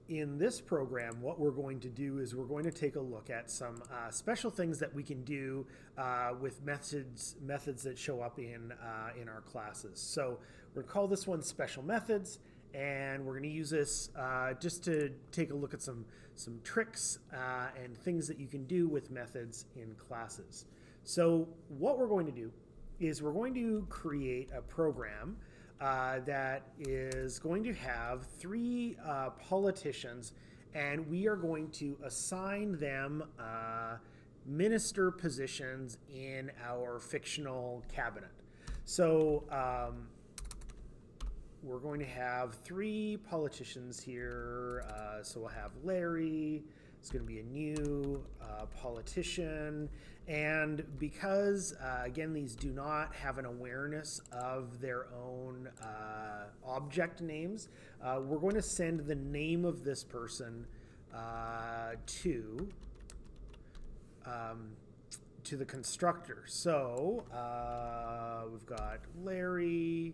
in this program, what we're going to do is we're going to take a look at some special things that we can do with methods that show up in our classes. So we're going to call this one special methods, and we're going to use this just to take a look at some tricks and things that you can do with methods in classes. So what we're going to do is we're going to create a program that is going to have three politicians, and we are going to assign them minister positions in our fictional cabinet. So we're going to have three politicians here. So we'll have Larry. It's going to be a new politician. And because, again, these do not have an awareness of their own object names, we're going to send the name of this person to the constructor. So we've got Larry,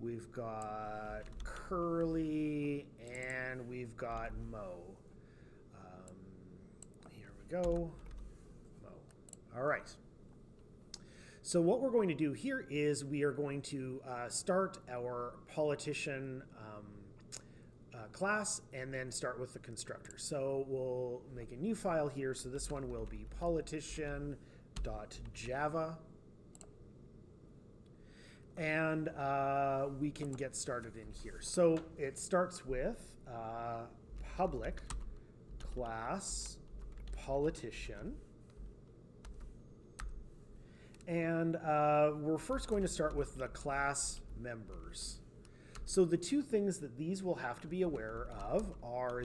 we've got Curly, and we've got Mo. Here we go. All right. So what we're going to do here is we are going to start our politician class and then start with the constructor. So we'll make a new file here. So this one will be politician.java. And we can get started in here. So it starts with public class politician. And we're first going to start with the class members. So the two things that these will have to be aware of are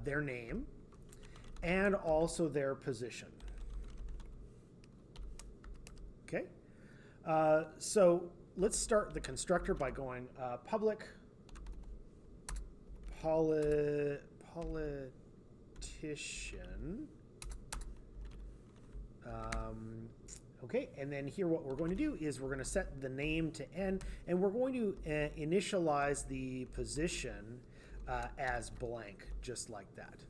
their name and also their position. Okay. So let's start the constructor by going public politician. Okay, and then here what we're going to do is we're going to set the name to N, and we're going to initialize the position as blank, just like that.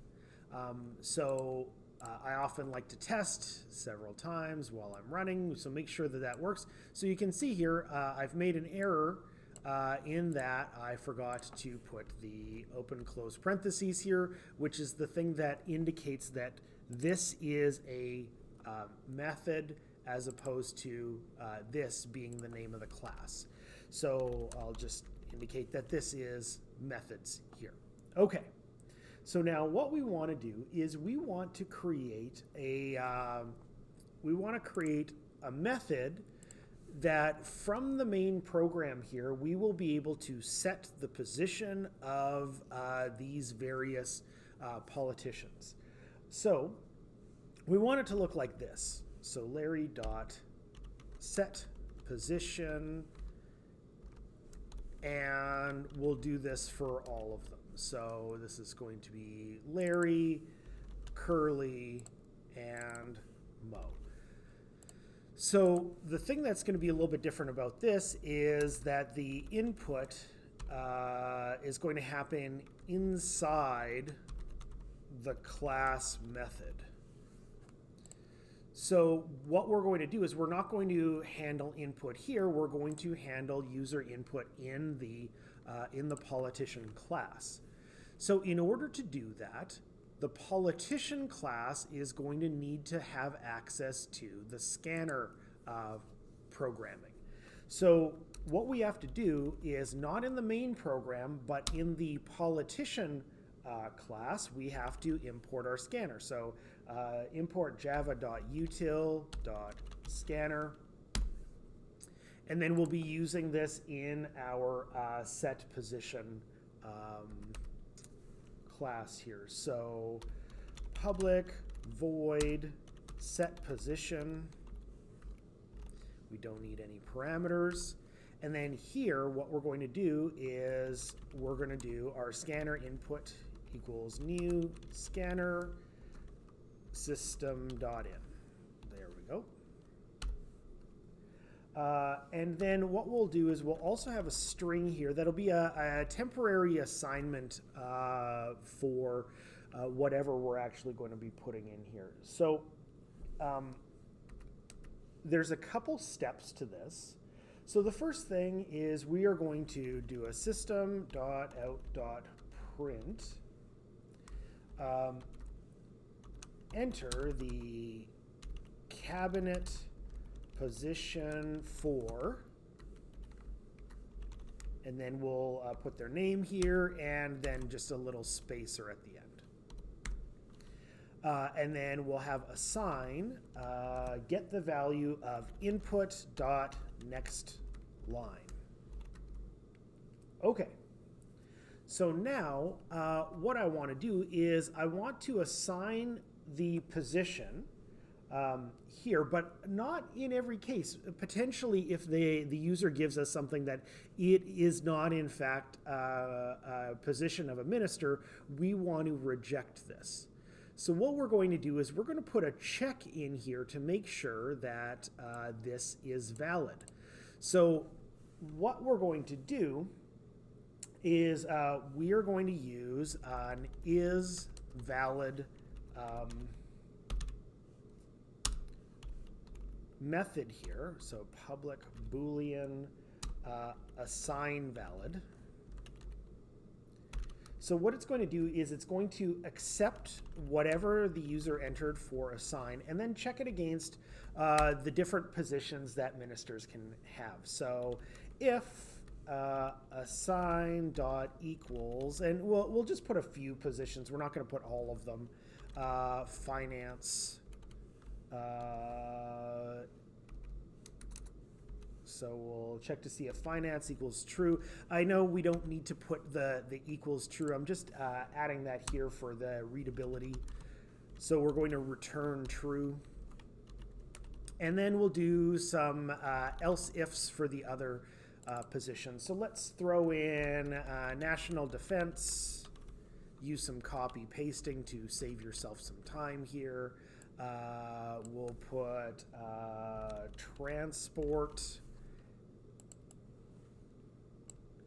So I often like to test several times while I'm running, so make sure that that works. So you can see here I've made an error in that I forgot to put the open close parentheses here, which is the thing that indicates that this is a method as opposed to this being the name of the class. So I'll just indicate that this is methods here. Okay, so now what we want to do is we want to create a method that from the main program here we will be able to set the position of these various politicians. So we want it to look like this. So Larry dot set position, and we'll do this for all of them. So this is going to be Larry, Curly, and Mo. So the thing that's going to be a little bit different about this is that the input is going to happen inside the class method. So what we're going to do is we're not going to handle input here. We're going to handle user input in the politician class. So in order to do that, the politician class is going to need to have access to the scanner programming. So what we have to do is not in the main program, but in the politician class, we have to import our scanner. So import java.util.scanner, and then we'll be using this in our set position class here. So public void set position. We don't need any parameters. And then here, what we're going to do is we're going to do our scanner input equals new scanner system.in. There we go. And then what we'll do is we'll also have a string here that'll be a temporary assignment for whatever we're actually going to be putting in here. So there's a couple steps to this. So the first thing is we are going to do a system.out.print, enter the cabinet position for, and then we'll put their name here and then just a little spacer at the end. And then we'll have assign, get the value of input dot next line. Okay. So now what I want to do is I want to assign the position here, but not in every case. Potentially, if the user gives us something that it is not in fact a position of a minister, we want to reject this. So what we're going to do is we're going to put a check in here to make sure that this is valid. So what we're going to do is we are going to use an is valid method here. So public Boolean assign valid. So what it's going to do is it's going to accept whatever the user entered for assign and then check it against the different positions that ministers can have. So if assign dot equals, and we'll just put a few positions. We're not going to put all of them. Finance. So we'll check to see if finance equals true. I know we don't need to put the equals true. I'm just adding that here for the readability. So we're going to return true. And then we'll do some else ifs for the other positions. So let's throw in national defense. Use some copy pasting to save yourself some time here. We'll put transport.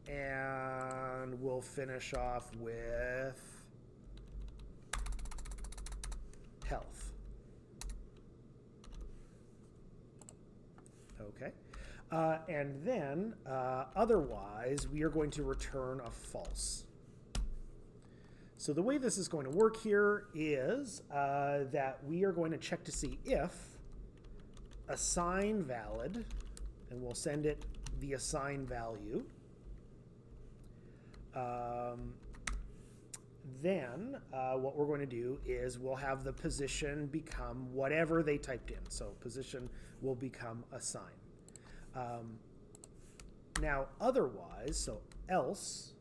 And we'll finish off with health. Okay. And then otherwise, we are going to return a false. So the way this is going to work here is that we are going to check to see if assign valid, and we'll send it the assign value. Then what we're going to do is we'll have the position become whatever they typed in. So position will become assign. Now otherwise, so else,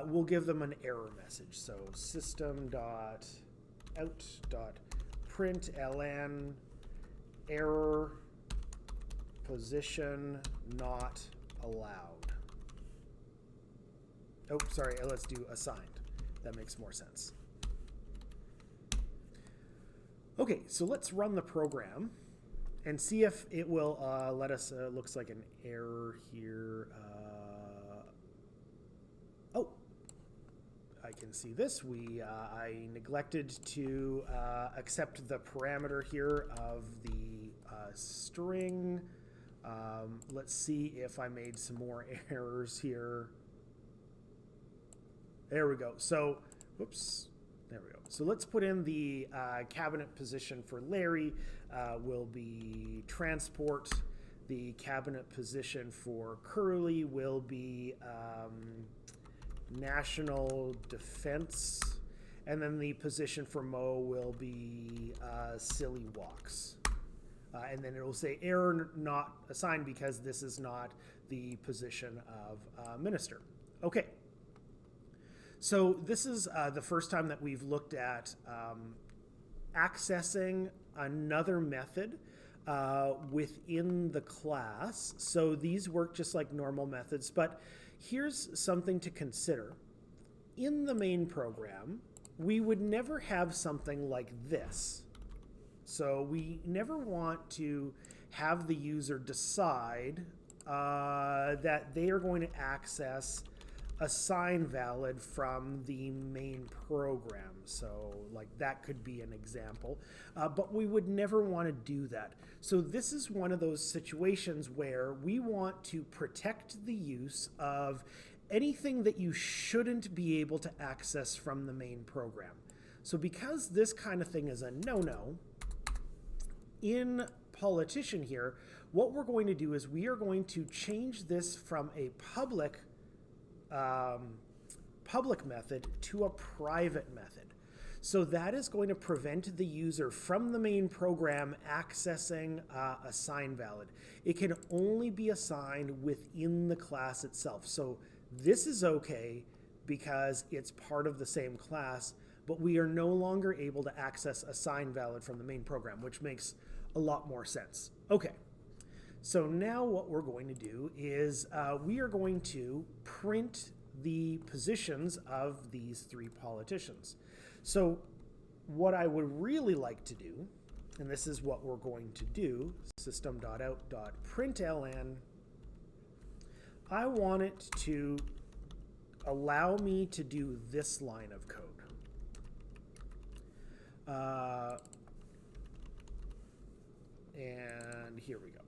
we'll give them an error message. So system.out.println error position not allowed. Oh, sorry, let's do assigned. That makes more sense. Okay, so let's run the program and see if it will let us, looks like an error here. Oh, I can see this. I neglected to accept the parameter here of the string. Let's see if I made some more errors here. There we go. So, whoops, there we go. So let's put in the cabinet position for Larry will be transport. The cabinet position for Curly will be national defense. And then the position for Mo will be silly walks. And then it will say error not assigned because this is not the position of minister. Okay. So this is the first time that we've looked at accessing another method within the class. So these work just like normal methods, but here's something to consider. In the main program, we would never have something like this. So we never want to have the user decide that they are going to access a sign valid from the main program. So like that could be an example, but we would never want to do that. So this is one of those situations where we want to protect the use of anything that you shouldn't be able to access from the main program. So because this kind of thing is a no-no, in Politician here, what we're going to do is we are going to change this from a public method to a private method. So that is going to prevent the user from the main program accessing a sign valid. It can only be assigned within the class itself. So this is okay because it's part of the same class, but we are no longer able to access a sign valid from the main program, which makes a lot more sense. Okay, so now what we're going to do is we are going to print the positions of these three politicians. So what I would really like to do, and this is what we're going to do, system.out.println, I want it to allow me to do this line of code. And here we go.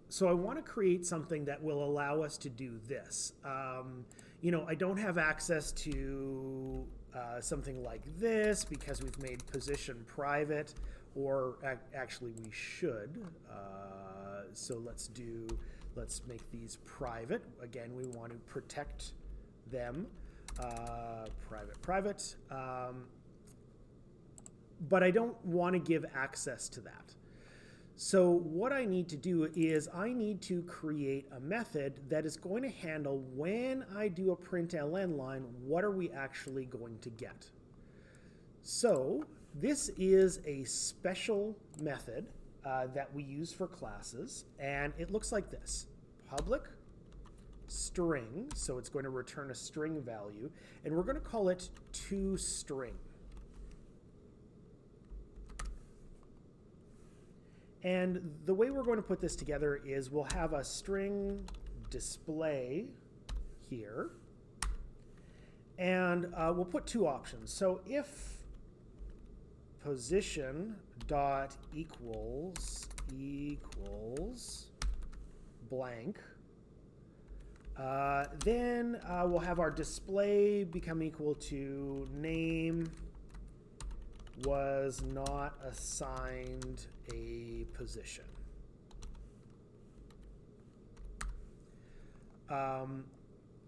So I want to create something that will allow us to do this. You know, I don't have access to something like this because we've made position private, or actually we should. So let's make these private. Again, we want to protect them. Private. But I don't want to give access to that. So what I need to do is I need to create a method that is going to handle when I do a println line, what are we actually going to get? So this is a special method that we use for classes, and it looks like this. Public string, so it's going to return a string value, and we're going to call it toString. And the way we're going to put this together is we'll have a string display here, and we'll put two options. So if position dot equals blank, then we'll have our display become equal to name was not assigned a position.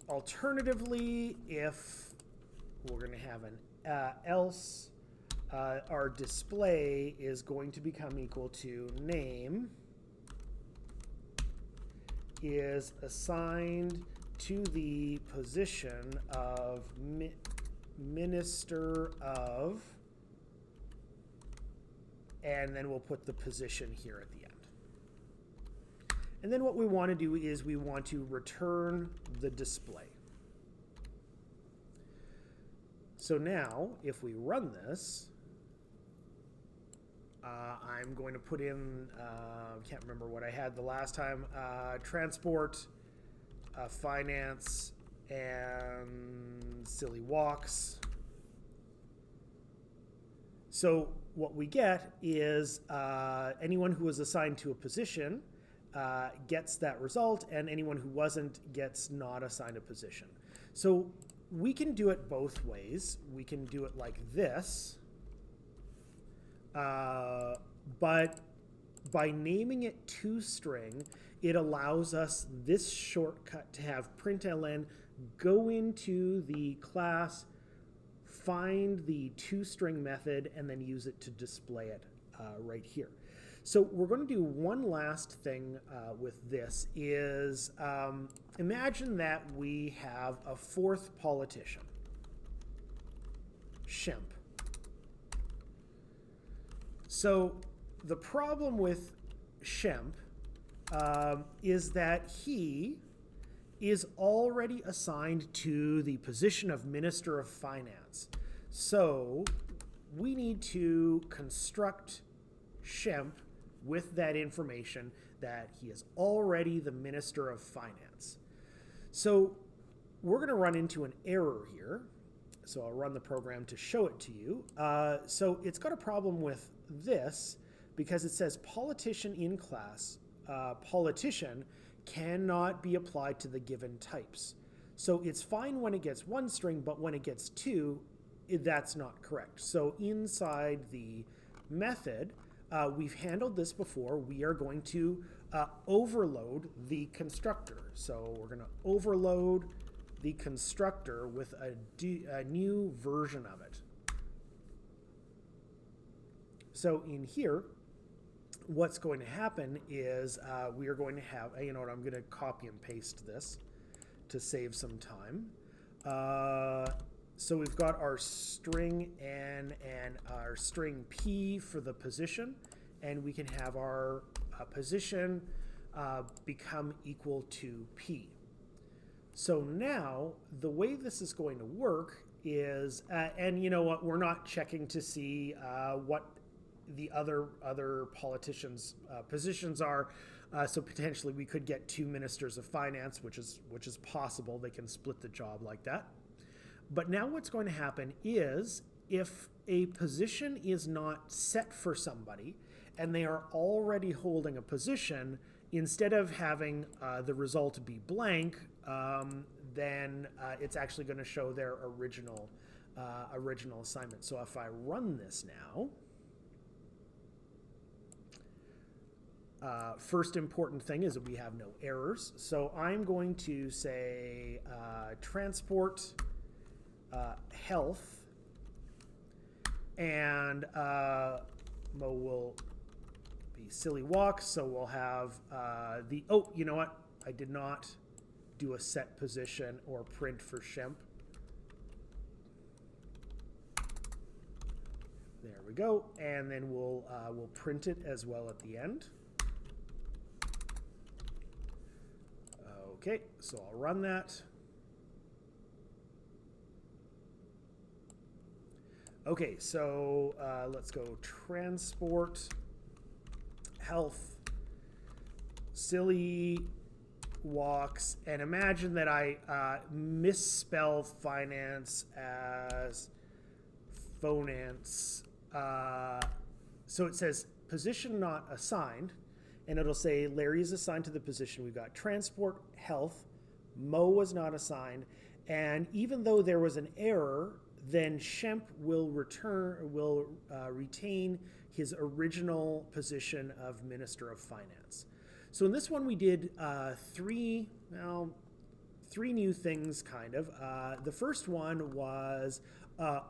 Alternatively, if we're going to have an else, our display is going to become equal to name is assigned to the position of minister of, and then we'll put the position here at the end. And then what we want to do is we want to return the display. So now, if we run this, I'm going to put in, can't remember what I had the last time, transport, finance, and silly walks. So what we get is anyone who was assigned to a position gets that result, and anyone who wasn't gets not assigned a position. So we can do it both ways. We can do it like this, but by naming it toString, it allows us this shortcut to have println go into the class, find the toString method, and then use it to display it right here. So we're going to do one last thing with this is imagine that we have a fourth politician, Shemp. So the problem with Shemp is that he is already assigned to the position of Minister of Finance. So we need to construct Shemp with that information that he is already the Minister of Finance. So we're going to run into an error here. So I'll run the program to show it to you. So it's got a problem with this because it says politician in class, politician cannot be applied to the given types. So it's fine when it gets one string, but when it gets two, that's not correct. So inside the method, we've handled this before. We are going to overload the constructor. So we're going to overload the constructor with a new version of it. So in here, what's going to happen is we are going to have, you know what, I'm going to copy and paste this to save some time. So we've got our string N and our string P for the position, and we can have our position become equal to P. So now the way this is going to work is, and you know what, we're not checking to see what the other politicians' positions are. So potentially we could get two ministers of finance, which is possible. They can split the job like that. But now what's going to happen is if a position is not set for somebody and they are already holding a position, instead of having the result be blank, then it's actually going to show their original assignment. So if I run this now, first important thing is that we have no errors. So I'm going to say transport health, and Mo will be silly walks. So we'll have oh, you know what? I did not do a set position or print for Shemp. There we go. And then we'll print it as well at the end. Okay, so I'll run that. Okay, so let's go transport health silly walks, and imagine that I misspell finance as phonance. So it says position not assigned, and it'll say Larry is assigned to the position. We've got transport health, Mo was not assigned, and even though there was an error, then Shemp will retain his original position of Minister of Finance. So in this one we did three new things, kind of. The first one was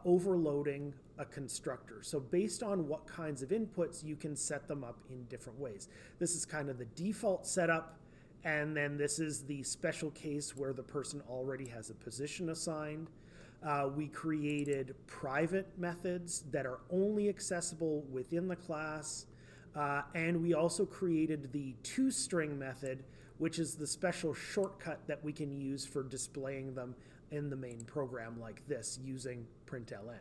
overloading a constructor. So based on what kinds of inputs, you can set them up in different ways. This is kind of the default setup, and then this is the special case where the person already has a position assigned. We created private methods that are only accessible within the class. And we also created the toString method, which is the special shortcut that we can use for displaying them in the main program like this using println.